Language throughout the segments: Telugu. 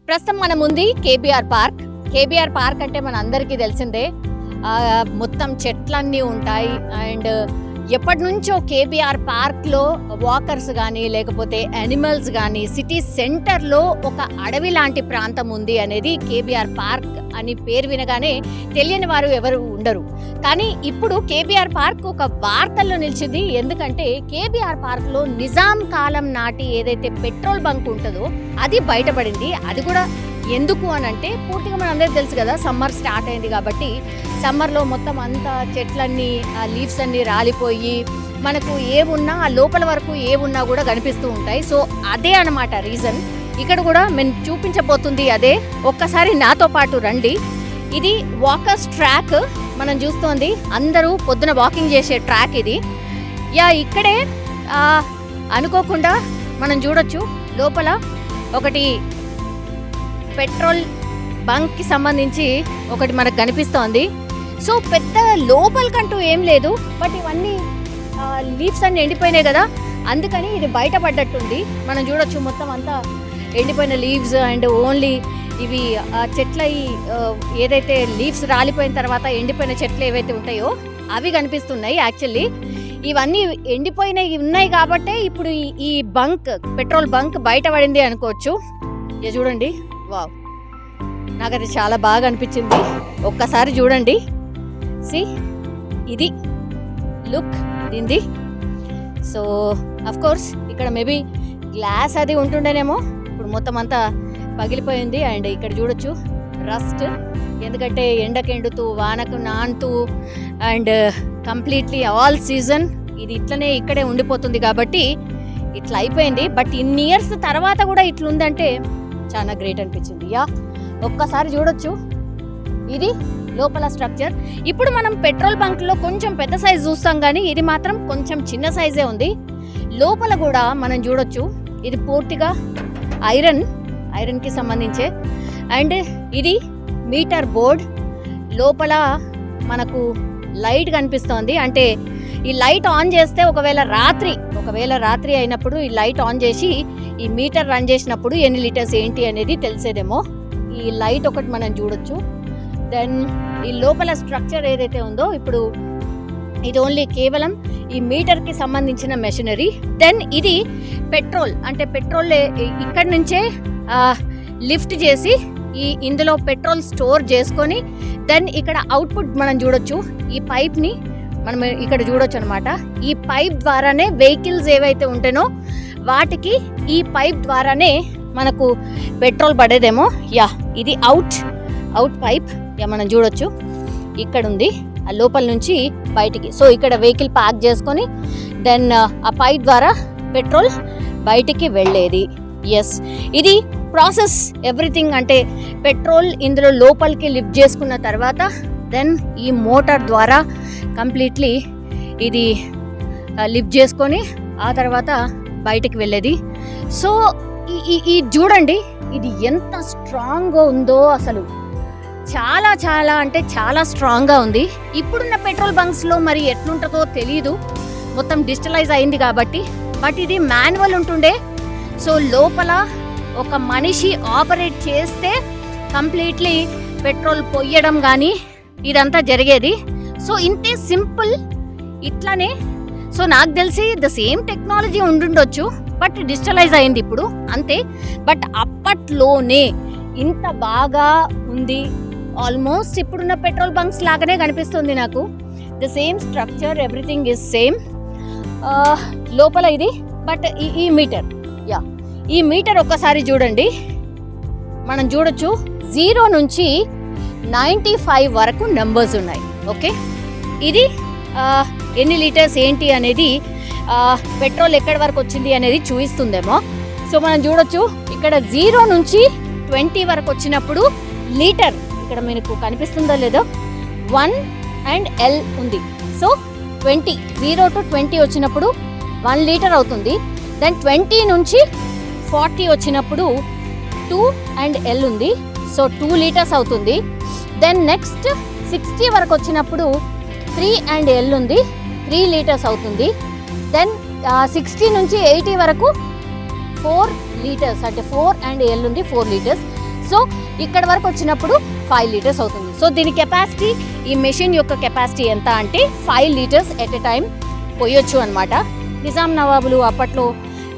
ప్రస్తుతం మన ముందు కేబీఆర్ పార్క్ అంటే మన అందరికీ తెలిసిందే. మొత్తం చెట్లన్నీ ఉంటాయి అండ్ ఎప్పటి నుంచో కేబీఆర్ పార్క్లో వాకర్స్ కానీ లేకపోతే యానిమల్స్ కానీ సిటీ సెంటర్లో ఒక అడవి లాంటి ప్రాంతం ఉంది అనేది కేబీఆర్ పార్క్ అని పేరు వినగానే తెలియని వారు ఎవరు ఉండరు. కానీ ఇప్పుడు కేబీఆర్ పార్క్ ఒక వార్తల్లో నిలిచింది. ఎందుకంటే కేబీఆర్ పార్క్లో నిజాం కాలం నాటి ఏదైతే పెట్రోల్ బంక్ ఉంటుందో అది బయటపడింది. అది కూడా ఎందుకు అని అంటే పూర్తిగా మన అందరికీ తెలుసు కదా, సమ్మర్ స్టార్ట్ అయింది కాబట్టి సమ్మర్లో మొత్తం అంతా చెట్లన్నీ లీవ్స్ అన్నీ రాలిపోయి మనకు ఏమున్నా ఆ లోపల వరకు ఏమున్నా కూడా కనిపిస్తూ ఉంటాయి. సో అదే అన్నమాట రీజన్. ఇక్కడ కూడా మేము చూపించబోతుంది అదే. ఒక్కసారి నాతో పాటు రండి. ఇది వాకర్స్ ట్రాక్ మనం చూస్తోంది. అందరూ పొద్దున వాకింగ్ చేసే ట్రాక్ ఇది. ఇక్కడే అనుకోకుండా మనం చూడొచ్చు లోపల ఒకటి పెట్రోల్ బంక్కి సంబంధించి ఒకటి మనకు కనిపిస్తోంది. సో పెద్ద లోపలికంటూ ఏం లేదు, బట్ ఇవన్నీ లీవ్స్ అన్నీ ఎండిపోయినాయి కదా, అందుకని ఇది బయటపడ్డట్టుంది. మనం చూడొచ్చు మొత్తం అంతా ఎండిపోయిన లీవ్స్ అండ్ ఓన్లీ ఇవి చెట్ల ఏదైతే లీవ్స్ రాలిపోయిన తర్వాత ఎండిపోయిన చెట్లు ఏవైతే ఉంటాయో అవి కనిపిస్తున్నాయి. యాక్చువల్లీ ఇవన్నీ ఎండిపోయినవి ఉన్నాయి కాబట్టే ఇప్పుడు ఈ బంక్ పెట్రోల్ బంక్ బయటపడింది అనుకోవచ్చు. ఇది చూడండి, వావ్, నాకైతే చాలా బాగా అనిపించింది. ఒక్కసారి చూడండి, సి ఇది లుక్ దీంది. సో అఫ్ కోర్స్ ఇక్కడ మేబీ గ్లాస్ అది ఉంటుండేనేమో, ఇప్పుడు మొత్తం అంతా పగిలిపోయింది. అండ్ ఇక్కడ చూడొచ్చు రస్ట్, ఎందుకంటే ఎండకు ఎండుతూ వానకు నానుతూ అండ్ కంప్లీట్లీ ఆల్ సీజన్ ఇది ఇట్లనే ఇక్కడే ఉండిపోతుంది కాబట్టి ఇట్లా అయిపోయింది. బట్ ఇన్ని ఇయర్స్ తర్వాత కూడా ఇట్లుందంటే చాలా గ్రేట్ అనిపించింది. ఒక్కసారి చూడొచ్చు, ఇది లోపల స్ట్రక్చర్. ఇప్పుడు మనం పెట్రోల్ బంక్లో కొంచెం పెద్ద సైజ్ చూస్తాం కానీ ఇది మాత్రం కొంచెం చిన్న సైజే ఉంది. లోపల కూడా మనం చూడొచ్చు, ఇది పూర్తిగా ఐరన్కి సంబంధించే. అండ్ ఇది మీటర్ బోర్డ్. లోపల మనకు లైట్ కనిపిస్తోంది. అంటే ఈ లైట్ ఆన్ చేస్తే ఒకవేళ రాత్రి అయినప్పుడు ఈ లైట్ ఆన్ చేసి ఈ మీటర్ రన్ చేసినప్పుడు ఎన్ని లీటర్స్ ఏంటి అనేది తెలిసేదేమో. ఈ లైట్ ఒకటి మనం చూడొచ్చు. దెన్ ఈ లోపల స్ట్రక్చర్ ఏదైతే ఉందో ఇప్పుడు ఇది ఓన్లీ కేవలం ఈ మీటర్కి సంబంధించిన మెషినరీ. దెన్ ఇది పెట్రోల్, అంటే పెట్రోల్ ఇక్కడి నుంచే లిఫ్ట్ చేసి ఇందులో పెట్రోల్ స్టోర్ చేసుకొని దెన్ ఇక్కడ అవుట్పుట్ మనం చూడొచ్చు. ఈ పైప్ని మనం ఇక్కడ చూడొచ్చు అనమాట. ఈ పైప్ ద్వారానే వెహికల్స్ ఏవైతే ఉంటానో వాటికి ఈ పైప్ ద్వారానే మనకు పెట్రోల్ పడేదేమో. ఇది అవుట్ పైప్ మనం చూడొచ్చు, ఇక్కడ ఉంది ఆ లోపల నుంచి బయటికి. సో ఇక్కడ వెహికల్ పార్క్ చేసుకొని దెన్ ఆ పైప్ ద్వారా పెట్రోల్ బయటికి వెళ్ళేది. ఇది ప్రాసెస్ ఎవ్రీథింగ్. అంటే పెట్రోల్ ఇందులో లోపలికి లిఫ్ట్ చేసుకున్న తర్వాత దెన్ ఈ మోటార్ ద్వారా కంప్లీట్లీ ఇది లిఫ్ట్ చేసుకొని ఆ తర్వాత బయటికి వెళ్ళేది. సో ఈ చూడండి, ఇది ఎంత స్ట్రాంగ్గా ఉందో అసలు, చాలా చాలా అంటే చాలా స్ట్రాంగ్గా ఉంది. ఇప్పుడున్న పెట్రోల్ బంక్స్లో మరి ఎట్లుంటుందో తెలీదు, మొత్తం డిజిటలైజ్ అయింది కాబట్టి. బట్ ఇది మాన్యువల్ ఉంటుండే. సో లోపల ఒక మనిషి ఆపరేట్ చేస్తే కంప్లీట్లీ పెట్రోల్ పొయ్యడం కానీ ఇదంతా జరిగేది. సో ఇంతే సింపుల్ ఇట్లానే. సో నాకు తెలిసి ద సేమ్ టెక్నాలజీ ఉండుండొచ్చు, బట్ డిజిటలైజ్ అయింది ఇప్పుడు అంతే. బట్ అప్పట్లోనే ఇంత బాగా ఉంది. ఆల్మోస్ట్ ఇప్పుడున్న పెట్రోల్ బంక్స్ లాగానే కనిపిస్తుంది నాకు. The same structure, everything is same. లోపల ఇది బట్ ఈ మీటర్ ఈ మీటర్ ఒక్కసారి చూడండి, మనం చూడొచ్చు 0 నుంచి 95 వరకు నెంబర్స్ ఉన్నాయి. ఓకే, ఇది ఎన్ని లీటర్స్ ఏంటి అనేది పెట్రోల్ ఎక్కడి వరకు వచ్చింది అనేది చూపిస్తుందేమో. సో మనం చూడొచ్చు ఇక్కడ 0 నుంచి 20 వరకు వచ్చినప్పుడు లీటర్, ఇక్కడ మీకు కనిపిస్తుందో లేదో 1 అండ్ L ఉంది. సో 0 to 20 వచ్చినప్పుడు 1 లీటర్ అవుతుంది. దెన్ 20 నుంచి 40 వచ్చినప్పుడు 2 అండ్ L ఉంది. సో 2 లీటర్స్ అవుతుంది. దెన్ నెక్స్ట్ 60 వరకు వచ్చినప్పుడు 3 అండ్ L ఉంది, 3 లీటర్స్ అవుతుంది. దెన్ 60 నుంచి 80 వరకు 4 లీటర్స్, అంటే 4 అండ్ L ఉంది, 4 లీటర్స్. సో ఇక్కడ వరకు వచ్చినప్పుడు 5 లీటర్స్ అవుతుంది. సో దీని కెపాసిటీ, ఈ మెషిన్ యొక్క కెపాసిటీ ఎంత అంటే 5 లీటర్స్ ఎట్ ఎ టైం పోయొచ్చు అనమాట. నిజాం నవాబులు అప్పట్లో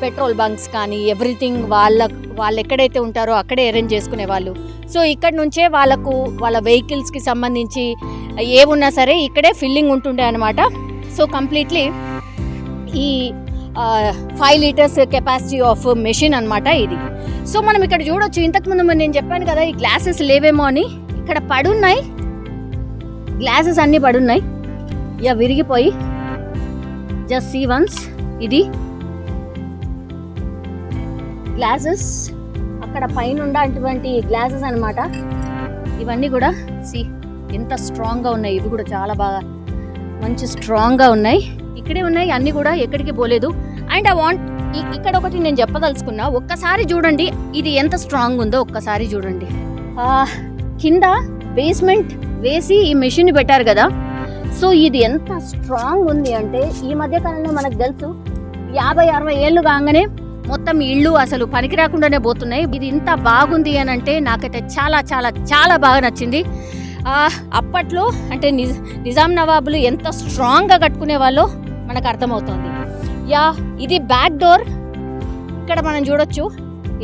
పెట్రోల్ బంక్స్ కానీ ఎవ్రీథింగ్ వాళ్ళు ఎక్కడైతే ఉంటారో అక్కడే అరేంజ్ చేసుకునే వాళ్ళు. సో ఇక్కడ నుంచే వాళ్ళ వెహికల్స్కి సంబంధించి ఏమున్నా సరే ఇక్కడే ఫిల్లింగ్ ఉంటుండే అనమాట. సో కంప్లీట్లీ ఈ 5 లీటర్స్ కెపాసిటీ ఆఫ్ మెషిన్ అనమాట ఇది. సో మనం ఇక్కడ చూడొచ్చు, ఇంతకుముందు నేను చెప్పాను కదా ఈ గ్లాసెస్ లేవేమో అని, ఇక్కడ పడున్నాయి గ్లాసెస్ అన్నీ పడున్నాయి, విరిగిపోయి. జస్ట్ సీ వన్స్, ఇది గ్లాసెస్ అక్కడ పైన అటువంటి గ్లాసెస్ అనమాట. ఇవన్నీ కూడా సి ఎంత స్ట్రాంగ్గా ఉన్నాయి, ఇవి కూడా చాలా బాగా మంచి స్ట్రాంగ్గా ఉన్నాయి. ఇక్కడే ఉన్నాయి అన్నీ కూడా, ఎక్కడికి పోలేదు. అండ్ ఇక్కడ ఒకటి నేను చెప్పదలుచుకున్నా, ఒక్కసారి చూడండి ఇది ఎంత స్ట్రాంగ్ ఉందో ఒక్కసారి చూడండి. కింద బేస్మెంట్ వేసి ఈ మెషిన్ పెట్టారు కదా, సో ఇది ఎంత స్ట్రాంగ్ ఉంది అంటే ఈ మధ్య కాలంలో మనకు తెలుసు 50-60 ఏళ్ళు కాగానే మొత్తం ఇళ్ళు అసలు పనికి రాకుండానే పోతున్నాయి. ఇది ఇంత బాగుంది అని అంటే నాకైతే చాలా చాలా చాలా బాగా నచ్చింది. అప్పట్లో అంటే నిజాం నవాబులు ఎంత స్ట్రాంగ్గా కట్టుకునే వాళ్ళో మనకు అర్థమవుతుంది. ఇది బ్యాక్ డోర్, ఇక్కడ మనం చూడొచ్చు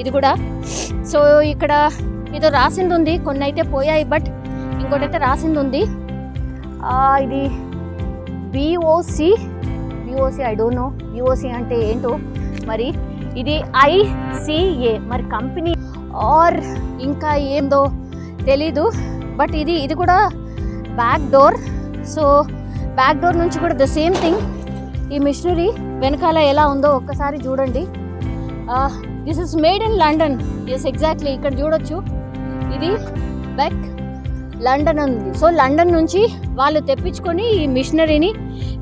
ఇది కూడా. సో ఇక్కడ ఏదో రాసింది ఉంది, కొన్ని అయితే పోయాయి బట్ ఇంకోటి అయితే రాసింది ఉంది. ఇది BOC I don't know BOC అంటే ఏంటో మరి. ఇది ICA మరి కంపెనీ ఆర్ ఇంకా ఏందో తెలీదు, బట్ ఇది కూడా back door. So back door నుంచి కూడా ద సేమ్ థింగ్. ఈ మిషనరీ వెనకాల ఎలా ఉందో ఒక్కసారి చూడండి. This is made in London. Yes exactly, ఇక్కడ చూడొచ్చు ఇది బెక్ లండన్ ఉంది. సో లండన్ నుంచి వాళ్ళు తెప్పించుకొని ఈ మిషనరీని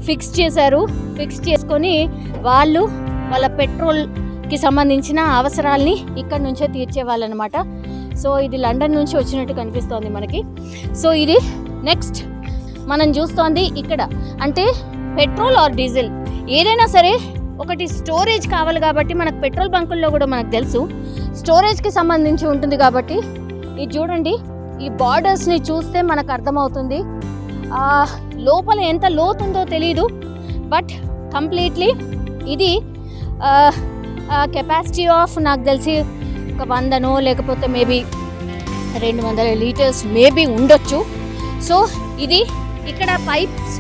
ఫిక్స్ చేశారు. ఫిక్స్ చేసుకొని వాళ్ళ పెట్రోల్కి సంబంధించిన అవసరాల్ని ఇక్కడ నుంచే తీర్చేవాళ్ళు అనమాట. సో ఇది లండన్ నుంచి వచ్చినట్టు కనిపిస్తోంది మనకి. సో ఇది నెక్స్ట్ మనం చూస్తోంది ఇక్కడ అంటే పెట్రోల్ ఆర్ డీజిల్ ఏదైనా సరే ఒకటి స్టోరేజ్ కావాలి కాబట్టి మనకు పెట్రోల్ బంకుల్లో కూడా మనకు తెలుసు స్టోరేజ్కి సంబంధించి ఉంటుంది కాబట్టి ఇది చూడండి. ఈ బార్డర్స్ని చూస్తే మనకు అర్థమవుతుంది. లోపల ఎంత లోతుందో తెలీదు బట్ కంప్లీట్లీ ఇది కెపాసిటీ ఆఫ్ నాకు తెలిసి ఒక 100నో లేకపోతే మేబీ 200 లీటర్స్ మేబీ ఉండొచ్చు. సో ఇది ఇక్కడ పైప్స్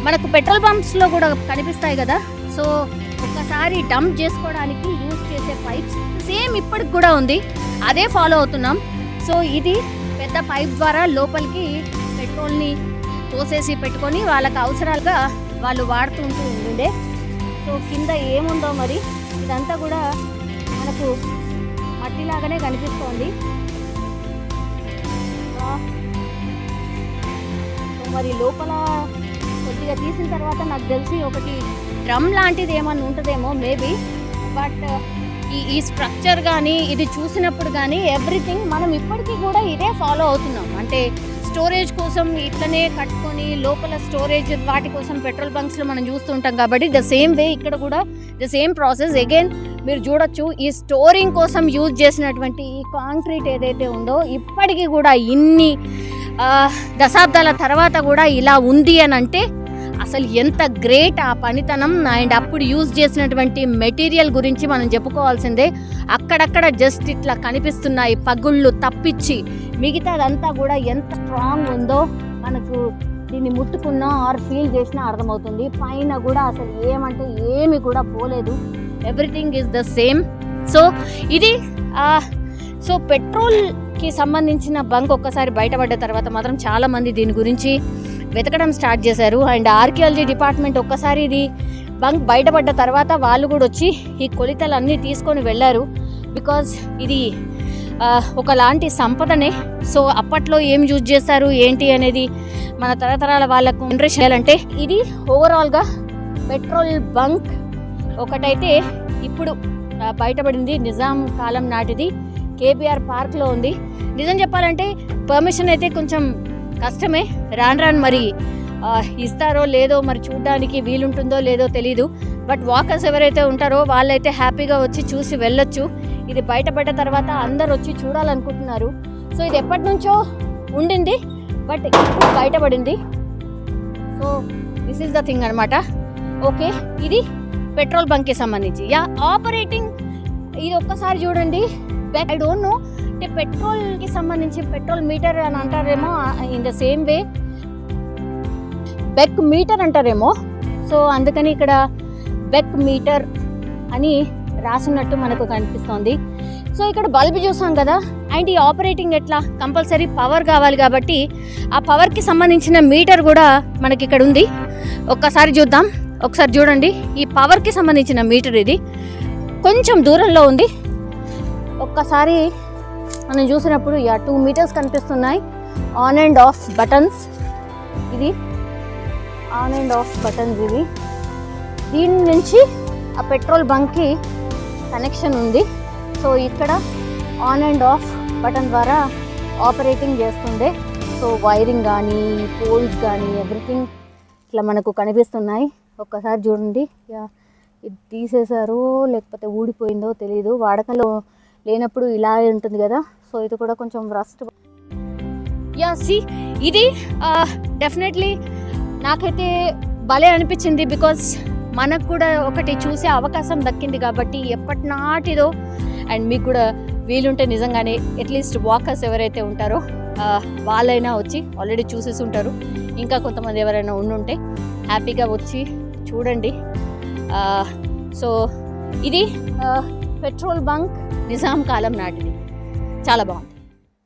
మనకు పెట్రోల్ పంప్స్లో కూడా కనిపిస్తాయి కదా. సో ఒక్కసారి డంప్ చేసుకోవడానికి యూజ్ చేసే పైప్స్ సేమ్ ఇప్పటికి కూడా ఉంది, అదే ఫాలో అవుతున్నాం. సో ఇది పెద్ద పైప్ ద్వారా లోపలికి పెట్రోల్ని పోసేసి పెట్టుకొని వాళ్ళకి అవసరాలుగా వాళ్ళు వాడుతుంటూ ఉండే. సో కింద ఏముందో మరి ఇదంతా కూడా మనకు మట్టిలాగానే కనిపిస్తోంది. మరి లోపల కొద్దిగా తీసిన తర్వాత నాకు తెలిసి ఒకటి డ్రమ్ లాంటిది ఏమన్నా ఉంటుందేమో మేబీ. బట్ ఈ స్ట్రక్చర్ కానీ ఇది చూసినప్పుడు కానీ ఎవ్రీథింగ్ మనం ఇప్పటికీ కూడా ఇదే ఫాలో అవుతున్నాం. అంటే స్టోరేజ్ కోసం ఇట్లనే కట్టుకొని లోపల స్టోరేజ్ వాటి కోసం పెట్రోల్ బంక్స్లో మనం చూస్తుంటాం కాబట్టి ద సేమ్ వే ఇక్కడ కూడా ద సేమ్ ప్రాసెస్. అగైన్ మీరు చూడొచ్చు ఈ స్టోరింగ్ కోసం యూజ్ చేసినటువంటి ఈ కాంక్రీట్ ఏదైతే ఉందో ఇప్పటికీ కూడా ఇన్ని దశాబ్దాల తర్వాత కూడా ఇలా ఉంది అని అంటే అసలు ఎంత గ్రేట్ ఆ పనితనం. అండ్ అప్పుడు యూజ్ చేసినటువంటి మెటీరియల్ గురించి మనం చెప్పుకోవాల్సిందే. అక్కడక్కడ జస్ట్ ఇట్లా కనిపిస్తున్నాయి పగుళ్ళు తప్పించి మిగతాదంతా కూడా ఎంత స్ట్రాంగ్ ఉందో మనకు దీన్ని ముట్టుకున్నా ఆర్ ఫీల్ చేసినా అర్థమవుతుంది. పైన కూడా అసలు ఏమంటే ఏమి కూడా పోలేదు, everything is the same. So ఇది సో పెట్రోల్కి సంబంధించిన బంక్ ఒక్కసారి బయటపడ్డ తర్వాత మాత్రం చాలామంది దీని గురించి వెతకడం స్టార్ట్ చేశారు. అండ్ ఆర్కియాలజీ డిపార్ట్మెంట్ ఒక్కసారి ఇది బంక్ బయటపడ్డ తర్వాత వాళ్ళు కూడా వచ్చి ఈ కొలతలన్నీ తీసుకొని వెళ్ళారు. బికాజ్ ఇది ఒకలాంటి సంపదనే. సో అప్పట్లో ఏం యూజ్ చేస్తారు ఏంటి అనేది మన తరతరాల వాళ్ళకు ఇంట్రెస్ట్ చేయాలంటే ఇది ఓవరాల్గా పెట్రోల్ బంక్ ఒకటైతే ఇప్పుడు బయటపడింది. నిజాం కాలం నాటిది కేబీఆర్ పార్క్లో ఉంది. నిజం చెప్పాలంటే పర్మిషన్ అయితే కొంచెం కష్టమే, రాను మరి ఇస్తారో లేదో మరి చూడడానికి వీలుంటుందో లేదో తెలీదు. బట్ వాకర్స్ ఎవరైతే ఉంటారో వాళ్ళైతే హ్యాపీగా వచ్చి చూసి వెళ్ళొచ్చు. ఇది బయటపడ్డ తర్వాత అందరు వచ్చి చూడాలనుకుంటున్నారు. సో ఇది ఎప్పటి నుంచో ఉండింది, బట్ ఇప్పుడు బయటపడింది. So this is the thing అనమాట. ఓకే, ఇది పెట్రోల్ బంక్కి సంబంధించి ఆపరేటింగ్. ఇది ఒక్కసారి చూడండి. ఐ డోంట్ నో అంటే పెట్రోల్కి సంబంధించి పెట్రోల్ మీటర్ అని అంటారేమో, in the same way Beck meter అంటారేమో. సో అందుకని ఇక్కడ బెక్ మీటర్ అని రాసున్నట్టు మనకు కనిపిస్తోంది. సో ఇక్కడ బల్బ్ చూసాం కదా, అండ్ ఈ ఆపరేటింగ్ ఎట్లా, కంపల్సరీ పవర్ కావాలి కాబట్టి ఆ పవర్కి సంబంధించిన మీటర్ కూడా మనకి ఇక్కడ ఉంది. ఒక్కసారి చూద్దాం. ఒకసారి చూడండి, ఈ పవర్కి సంబంధించిన మీటర్ ఇది కొంచెం దూరంలో ఉంది. ఒక్కసారి మనం చూసినప్పుడు 2 మీటర్స్ కనిపిస్తున్నాయి. ఆన్ అండ్ ఆఫ్ బటన్స్, ఇది ఆన్ అండ్ ఆఫ్ బటన్స్. ఇవి దీని నుంచి ఆ పెట్రోల్ బంక్కి కనెక్షన్ ఉంది. సో ఇక్కడ ఆన్ అండ్ ఆఫ్ బటన్ ద్వారా ఆపరేటింగ్ చేస్తుండే. సో వైరింగ్ కానీ పోల్స్ కానీ ఎవ్రీథింగ్ ఇట్లా మనకు కనిపిస్తున్నాయి. ఒక్కసారి చూడండి. ఇది తీసేశారో లేకపోతే ఊడిపోయిందో తెలియదు, వాడకంలో లేనప్పుడు ఇలా ఉంటుంది కదా. సో ఇది కూడా కొంచెం రస్ట్. ఇది డెఫినెట్లీ నాకైతే భలే అనిపించింది. బికాస్ మనకు కూడా ఒకటి చూసే అవకాశం దక్కింది కాబట్టి ఎప్పటి నాటిదో. అండ్ మీకు కూడా వీలుంటే నిజంగానే అట్లీస్ట్ వాకర్స్ ఎవరైతే ఉంటారో వాళ్ళైనా వచ్చి ఆల్రెడీ చూసేసి ఉంటారు. ఇంకా కొంతమంది ఎవరైనా ఉండుంటే హ్యాపీగా వచ్చి చూడండి. సో ఇది పెట్రోల్ బంక్ నిజాం కాలం నాటిది. చాలా బాగుంది.